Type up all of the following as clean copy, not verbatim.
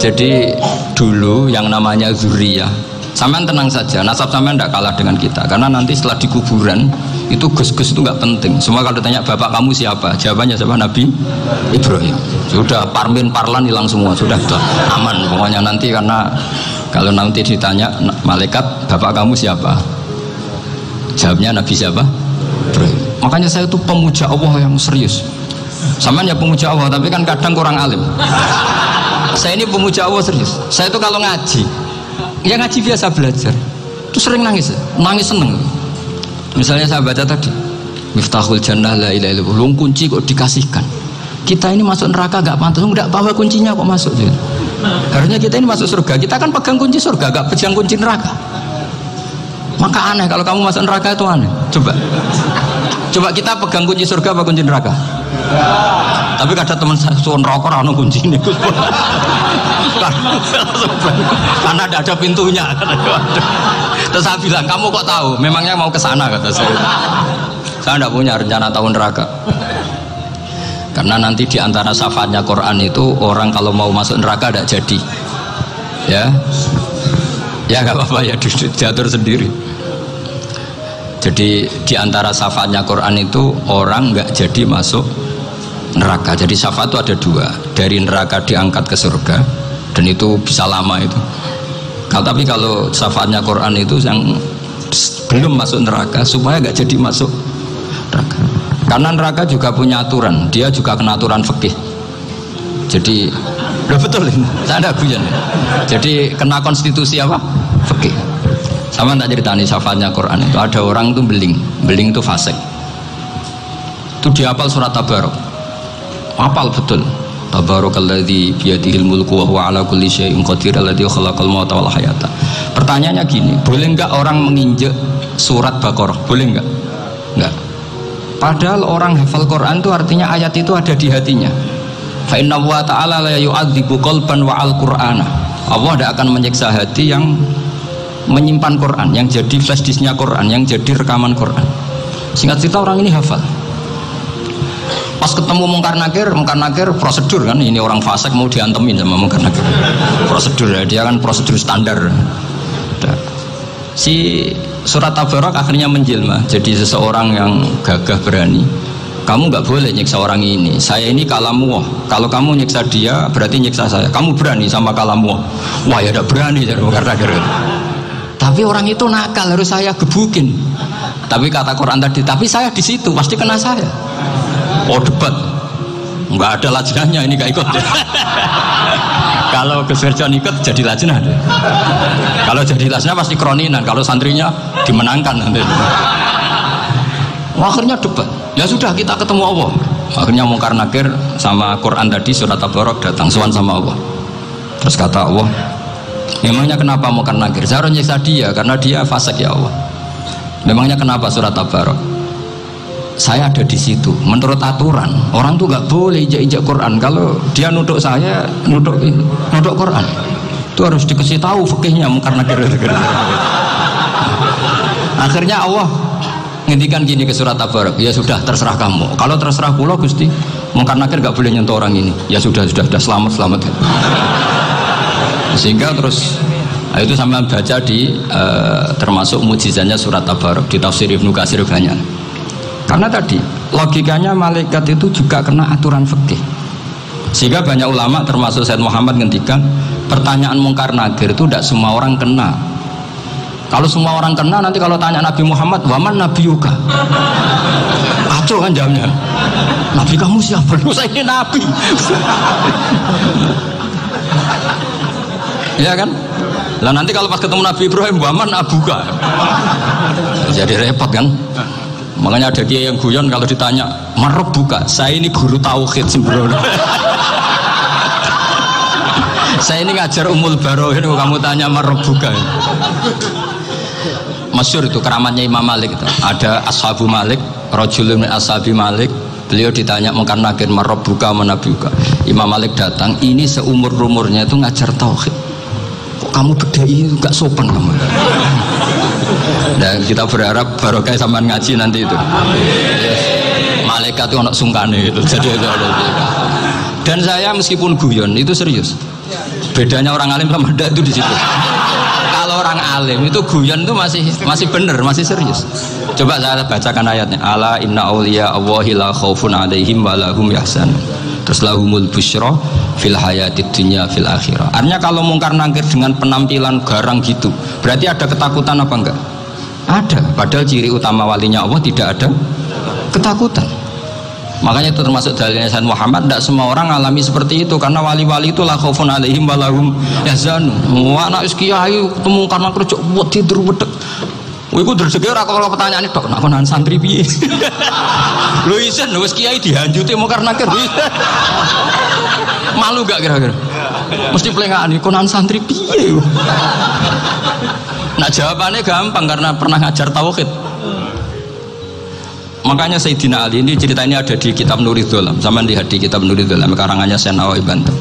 Jadi dulu yang namanya zuriyah, sampean tenang saja, nasab sampean tidak kalah dengan kita, karena nanti setelah di kuburan itu gus-gus itu nggak penting. Semua kalau ditanya bapak kamu siapa, jawabannya siapa? Nabi Ibrahim. Sudah parmin parlan hilang semua, sudah aman pokoknya nanti. Karena kalau nanti ditanya malaikat bapak kamu siapa, jawabnya Nabi siapa? Ibrahim. Makanya saya itu pemuja Allah yang serius. Sampean ya pemuja Allah, tapi kan kadang kurang alim. Saya ini pemuja Allah serius. Saya itu kalau ngaji, ya ngaji biasa belajar, itu sering nangis seneng. Misalnya saya baca tadi, Miftahul Jannah la ilaha illallah, lu kunci kok dikasihkan. Kita ini masuk neraka gak pantas, enggak bawa kuncinya kok masuk. Harusnya kita ini masuk surga, kita kan pegang kunci surga, gak pegang kunci neraka. Maka aneh kalau kamu masuk neraka itu aneh. Coba kita pegang kunci surga apa kunci neraka? Tapi kadang teman saya suon rokok rano kunci ini. Karena tidak ada pintunya. Terus saya bilang, kamu kok tahu? Memangnya mau ke sana, kata saya. Saya tidak punya rencana tahu neraka. Karena nanti di antara syafaatnya Quran itu orang kalau mau masuk neraka tidak jadi. Ya nggak apa-apa ya, diatur sendiri. Jadi di antara syafaatnya Quran itu orang nggak jadi masuk neraka. Jadi syafaat itu ada dua, dari neraka diangkat ke surga, dan itu bisa lama itu. Tapi kalau syafaatnya Quran itu yang belum masuk neraka supaya nggak jadi masuk neraka. Karena neraka juga punya aturan, dia juga kena aturan fikih. Jadi betul ini, saya ada guyon. Jadi kena konstitusi apa? Fikih. Sama tak ceritani syafaatnya Quran itu ada orang itu beling itu fasik. Itu dihafal surat Tabarok. Hafal betul. Tabarakalladzi biyadihil mulku wa huwa ala kulli syai'in qadir alladzi khalaqal mauta wal hayata. Pertanyaannya gini, boleh enggak orang menginjek surat Baqarah? Boleh enggak? Enggak. Padahal orang hafal Quran itu artinya ayat itu ada di hatinya. Fa inna wa ta'ala la yu'adzibu qalban wa al-Qur'ana. Allah tidak akan menyiksa hati yang menyimpan Quran, yang jadi flash disknya Quran, yang jadi rekaman Quran. Singkat cerita orang ini hafal. Pas ketemu Mungkar Nakir prosedur kan, ini orang fasik mau diantemin sama Mungkar Nakir. Prosedur ya, dia kan prosedur standar. Si surat Tabarak akhirnya menjelma jadi seseorang yang gagah berani. Kamu nggak boleh nyiksa orang ini. Saya ini kalamullah. Kalau kamu nyiksa dia berarti nyiksa saya. Kamu berani sama kalamullah? Wah ya tidak berani jadi Mungkar Nakir. Tapi orang itu nakal, harus saya gebukin. Tapi kata Quran tadi, tapi saya di situ pasti kena saya. Oh debat, nggak ada lajnahnya ini gak ikut. Kalau Gus Firjon ikut jadi lajnah. Kalau jadi lajnah pasti kroninan. Kalau santrinya dimenangkan nanti. Akhirnya debat. Ya sudah kita ketemu Allah. Akhirnya Mungkar Nakir sama Quran tadi surat Tabarak datang sowan sama Allah. Terus kata Allah, memangnya kenapa Mungkar Nakir? Saya harus nyiksa dia karena dia fasik ya Allah. Memangnya kenapa surat Tabarak? Saya ada di situ. Menurut aturan orang tuh nggak boleh injak Quran. Kalau dia nuduk saya, nuduk Quran, itu harus dikasih tahu fikihnya Mungkar Nakir. Akhirnya Allah ngendikan gini ke surat Tabarak, ya sudah terserah kamu. Kalau terserah pulau Gusti, Mungkar Nakir nggak boleh nyentuh orang ini. Ya sudah selamat. Sehingga terus itu sampai baca di termasuk mujizatnya surat Tabarak di tafsir Ibnu Katsir banyak. Karena tadi logikanya malaikat itu juga kena aturan fikih. Sehingga banyak ulama termasuk Said Muhammad ngendikan pertanyaan Mungkar Nakir itu tidak semua orang kena. Kalau semua orang kena nanti kalau tanya Nabi Muhammad, waman nabiyuka? Kacau kan jamnya. Nabi kamu siapa? Saya ini nabi. Ya kan? Lah nanti kalau pas ketemu Nabi Ibrahim, waman abuka? Jadi repot kan? Makanya ada kiai yang guyon kalau ditanya, marab buka, saya ini guru tauhid sembrono. Saya ini ngajar Ummul Barohin, kamu tanya marab buka. Masyhur itu keramatnya Imam Malik itu. Ada Ashabu Malik, rajulun min ashabi Malik, beliau ditanya Mungkar Nakir marab buka manabiuka. Imam Malik datang, ini seumur-umurnya itu ngajar tauhid. Kok kamu bedai itu gak sopan kamu? Dan kita berharap barokah sampean ngaji nanti itu. Malaikat itu anak sungkane itu. Jadi itu. Dan saya meskipun guyon itu serius. Bedanya orang alim sama ndak itu di situ. Kalau orang alim itu guyon itu masih benar, masih serius. Coba saya bacakan ayatnya. Ala inna auliya Allahi la khaufun alaihim wa lahum yahzanun. Terus lahumul busyra fil hayatid dunya fil akhirah. Artinya kalau mungkar nangkir dengan penampilan garang gitu, berarti ada ketakutan apa enggak? Ada. Padahal ciri utama walinya Allah tidak ada ketakutan. Makanya itu termasuk dalilnya Sayyid Muhammad. Tidak semua orang alami seperti itu, karena wali-wali itu la khaufun alaihim wa lahum yahzanun. Wah, anak kiai ketemu karena kerja buat tidur wedek. Iku rezeki ora kalau pertanyaan itu, nak konan santri piye? Lho isen wis kiai dihanjuti mau karena nakir. Malu gak kira-kira? Mesti pelengani konan santri piye? Nah jawabannya gampang karena pernah ngajar tauhid. Makanya Sayyidina Ali ini cerita ini ada di kitab Nurul Dholam. Zaman lihat di kitab Nurul Dholam karangannya Syekh Nawawi Banten.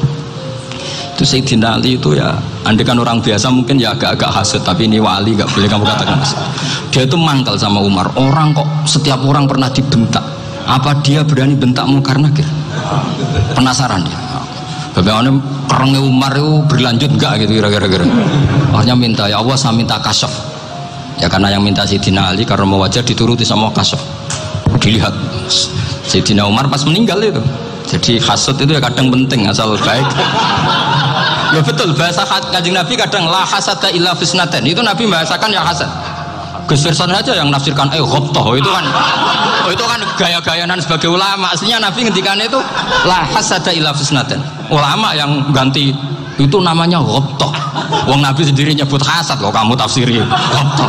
Itu Sayyidina Ali itu ya, andekan orang biasa mungkin ya agak-agak hasud, tapi ini wali gak boleh kamu katakan hasud. Dia itu mangkal sama Umar. Orang kok setiap orang pernah dibentak. Apa dia berani bentak Munkar Nakir? Penasaran dia. Bagaimana kerengnya Umar itu berlanjut enggak gitu kira-kira. Akhirnya minta, ya Allah saya minta kasyaf. Ya karena yang minta Sayyidina Ali karena mau wajah dituruti sama kasyaf. Dilihat Sayyidina Umar pas meninggal itu. Jadi hasud itu ya kadang penting asal baik. Ya betul, bahasa Kanjeng Nabi kadang la hasada illa fisnaten. Itu Nabi bahasakan ya hasad. Gus Firson aja yang nafsirkan ghobtoh itu kan gaya-gayanan sebagai ulama. Aslinya Nabi ngendikan itu la hasada illa fisnaten. Ulama yang ganti itu namanya ghobtoh. Wong Nabi sendiri nyebut hasad loh, kamu tafsiri ghobtoh.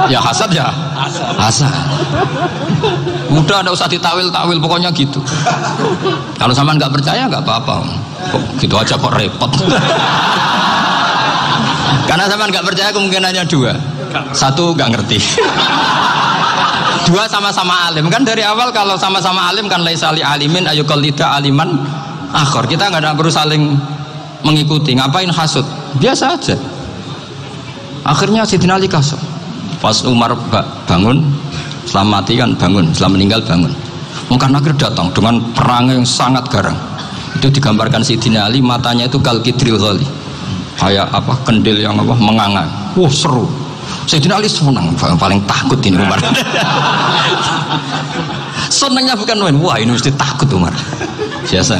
Ya hasad ya hasad. Udah ada usah ditawil-tawil pokoknya gitu. Kalau sama nggak percaya nggak apa-apa. Kok gitu aja kok repot. Karena sama nggak percaya kemungkinannya dua. Satu nggak ngerti. Dua sama-sama alim. Kan dari awal kalau sama-sama alim kan laisa li alimin ayuqallida aliman akhor. Kita nggak perlu saling mengikuti. Ngapain hasud? Biasa aja. Akhirnya Sayyidina Ali kasih. Pas Umar bangun, setelah mati kan bangun, setelah meninggal bangun. Munkar Nakir datang dengan perang yang sangat garang. Itu digambarkan Sayyidina Ali, matanya itu kalkidril ghali, kayak apa kendil yang apa menganga. Wah seru. Sayyidina Ali senang, paling takut ini Umar. Senangnya bukan main, wah ini mesti takut Umar. Biasa.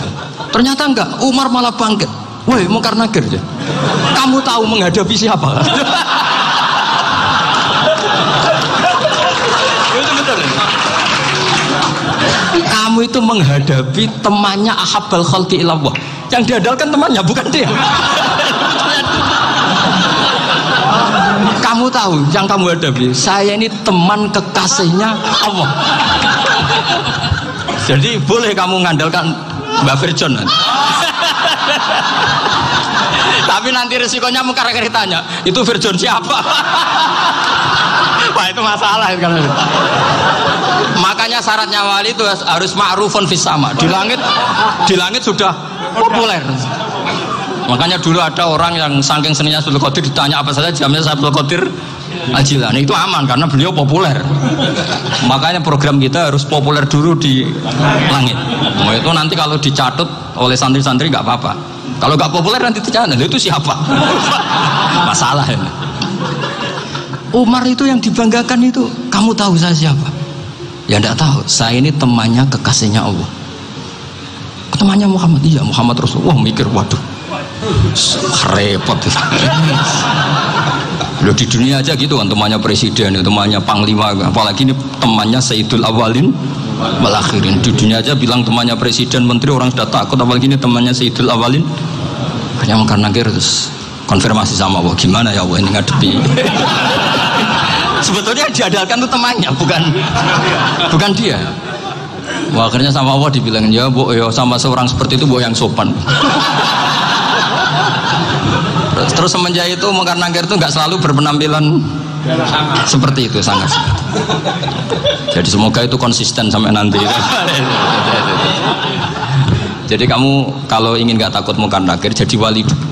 Ternyata enggak, Umar malah bangkit. Woi Munkar Nakir, kamu tahu menghadapi siapa? Kamu itu menghadapi temannya ahabbal khalqi ilallah. Yang diandalkan temannya bukan dia. Kamu tahu yang kamu hadapi, saya ini teman kekasihnya Allah. Jadi boleh kamu mengandalkan Mbak Firjon. Tapi nanti resikonya Munkar Nakir tanya, itu Firjon siapa? Wah itu masalah kan. Makanya syaratnya wali itu harus ma'rufun fis sama. Di langit sudah populer. Makanya dulu ada orang yang saking seninya Abdul Qadir ditanya apa saja jamnya Abdul Qadir Al-Jilani, itu aman karena beliau populer. Makanya program kita harus populer dulu di langit. Nah, itu nanti kalau dicatut oleh santri-santri nggak apa-apa. Kalau nggak populer nanti dicatat itu siapa? Masalah ini. Umar itu yang dibanggakan itu, kamu tahu saya siapa? Ya enggak tahu, saya ini temannya kekasihnya Allah. Temannya Muhammad, iya Muhammad Rasulullah. Wah mikir, waduh repot. Loh di dunia aja gitu kan, temannya presiden, temannya panglima, apalagi ini temannya Sayyidul Awalin wal Akhirin. Di dunia aja bilang temannya presiden, menteri, orang sudah takut, apalagi ini temannya Sayyidul Awalin. Hanya Munkar Nakir terus konfirmasi sama Allah, gimana ya Allah ini ngadepi. Sebetulnya diandalkan itu temannya, bukan dia. Wah, akhirnya sama Allah dibilang, ya bu, ya sama seorang seperti itu bu yang sopan. Terus semenjak itu Munkar Nakir itu nggak selalu berpenampilan seperti itu, sangat. Jadi semoga itu konsisten sampai nanti. Jadi kamu kalau ingin nggak takut Munkar Nakir, jadi wali dulu.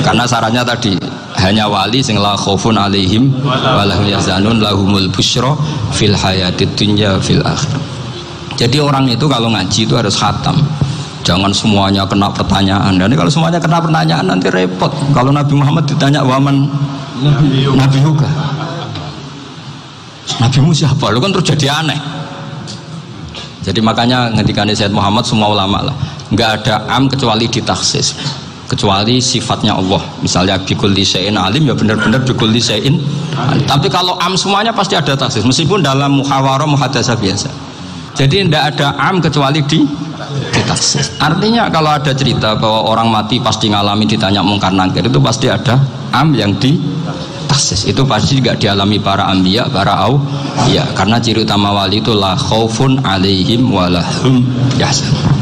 Karena syaratnya tadi hanya wali sing la khaufun alaihim wa lahum yahzanun lahumul busyra fil hayatid dunya fil akhirah. Jadi orang itu kalau ngaji itu harus khatam. Jangan semuanya kena pertanyaan. Dan kalau semuanya kena pertanyaan nanti repot. Kalau Nabi Muhammad ditanya waman Nabi juga. Nabimu siapa? Lu kan terus jadi aneh. Jadi makanya ketika Sayyid Muhammad semua ulama lah, nggak ada am kecuali ditaksis, kecuali sifatnya Allah. Misalnya bikulli syai'in alim, ya benar-benar bikulli syai'in. Tapi kalau am semuanya pasti ada taksis, meskipun dalam muhawarah muhadasah biasa. Jadi tidak ada am kecuali ditaksis. Artinya kalau ada cerita bahwa orang mati pasti ngalami ditanya mungkar nakir, itu pasti ada am yang ditaksis. Itu pasti juga dialami para anbiya, para auliya. Karena ciri utama wali itu la khaufun alaihim walahum yahzanun.